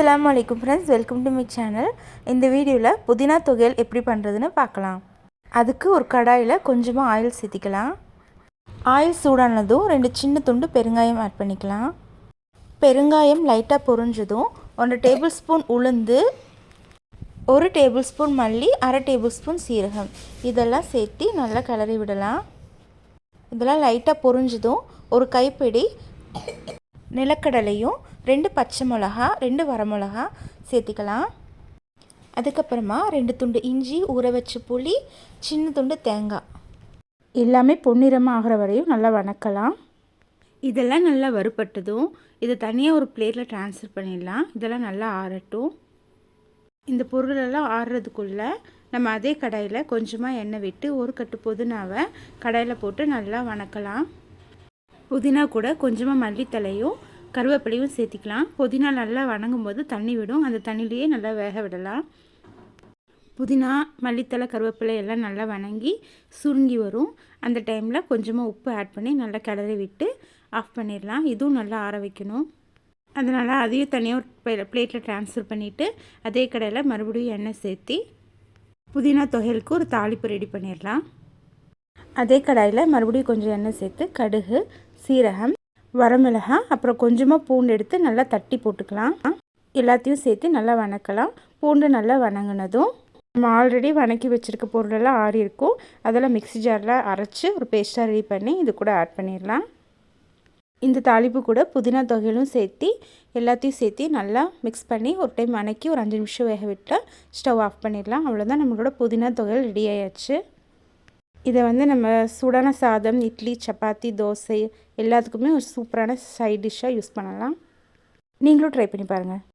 அஸ்ஸலாமு அலைக்கும் friends, welcome to my channel. இந்த வீடியோவில் புதினா தொகையல் எப்படி பண்ணுறதுன்னு பார்க்கலாம். அதுக்கு ஒரு கடாயில் கொஞ்சமாக ஆயில் சேர்த்திக்கலாம். ஆயில் சூடானதும் 2 சின்ன துண்டு பெருங்காயம் ஆட் பண்ணிக்கலாம். பெருங்காயம் லைட்டாக பொரிஞ்சதும் 1 டேபிள் ஸ்பூன் உளுந்து, 1 டேபிள் ஸ்பூன் மல்லி, 1/2 டேபிள் ஸ்பூன் சீரகம் இதெல்லாம் சேர்த்து நல்லா கிளறி விடலாம். இதெல்லாம் லைட்டாக பொரிஞ்சதும் ஒரு கைப்பிடி நிலக்கடலையும் 2 பச்சை மிளகா, 2 வரமிளகா சேர்த்திக்கலாம். அதுக்கப்புறமா 2 துண்டு இஞ்சி, ஊற வச்ச புளி, சின்ன துண்டு தேங்காய் எல்லாமே பொன்னிறமாக ஆகிற வரையும் நல்லா வணக்கலாம். இதெல்லாம் நல்லா வறுபட்டதும் இதை தனியாக ஒரு பிளேட்டில் ட்ரான்ஸ்ஃபர் பண்ணிடலாம். இதெல்லாம் நல்லா ஆறட்டும். இந்த பொருளெல்லாம் ஆறுறதுக்குள்ளே நம்ம அதே கடாயில் கொஞ்சமாக எண்ணெய் விட்டு ஒரு கட்டு புதினாவை கடாயில் போட்டு நல்லா வணக்கலாம். புதினா கூட கொஞ்சமாக மல்லித்தலையும் கருவேப்பிலையும் சேர்த்திக்கலாம். புதினா நல்லா வணங்கும் போது தண்ணி விடும், அந்த தண்ணியிலேயே நல்லா வேக விடலாம். புதினா, மல்லித்தலை, கருவேப்பிலை எல்லாம் நல்லா வணங்கி சுருங்கி வரும். அந்த டைமில் கொஞ்சமாக உப்பு ஆட் பண்ணி நல்லா கிளறி விட்டு ஆஃப் பண்ணிடலாம். இதுவும் நல்லா ஆற வைக்கணும். அதனால் அதையும் தனியாக ஒரு பிளேட்டில் ட்ரான்ஸ்ஃபர் பண்ணிவிட்டு அதே கடையில் மறுபடியும் எண்ணெய் சேர்த்தி புதினா தொகையலுக்கு ஒரு தாளிப்பு ரெடி பண்ணிடலாம். அதே கடாயில் மறுபடியும் கொஞ்சம் எண்ணெய் சேர்த்து கடுகு, சீரகம், வரமிளகாய், அப்புறம் கொஞ்சமாக பூண்டு எடுத்து நல்லா தட்டி போட்டுக்கலாம். எல்லாத்தையும் சேர்த்து நல்லா வணக்கலாம். பூண்டு நல்லா வணங்கினதும் நம்ம ஆல்ரெடி வணக்கி வச்சுருக்க பொருளெல்லாம் ஆறி இருக்கும், அதெல்லாம் மிக்ஸி ஜாரில் அரைச்சி ஒரு பேஸ்ட்டாக ரெடி பண்ணி இது கூட ஆட் பண்ணிடலாம். இந்த தாளிப்பு கூட புதினா தொகையிலும் சேர்த்து எல்லாத்தையும் சேர்த்து நல்லா மிக்ஸ் பண்ணி ஒரு டைம் வணக்கி ஒரு 5 நிமிஷம் வேக விட்டால் ஸ்டவ் ஆஃப் பண்ணிடலாம். அவ்வளோதான், நம்மளோட புதினா தொகையல் ரெடி ஆயாச்சு. இதை நம்ம சூடான சாதம், இட்லி, சப்பாத்தி, தோசை எல்லாத்துக்குமே ஒரு சூப்பரான சைட் டிஷ்ஷாக யூஸ் பண்ணலாம். நீங்களும் ட்ரை பண்ணி பாருங்கள்.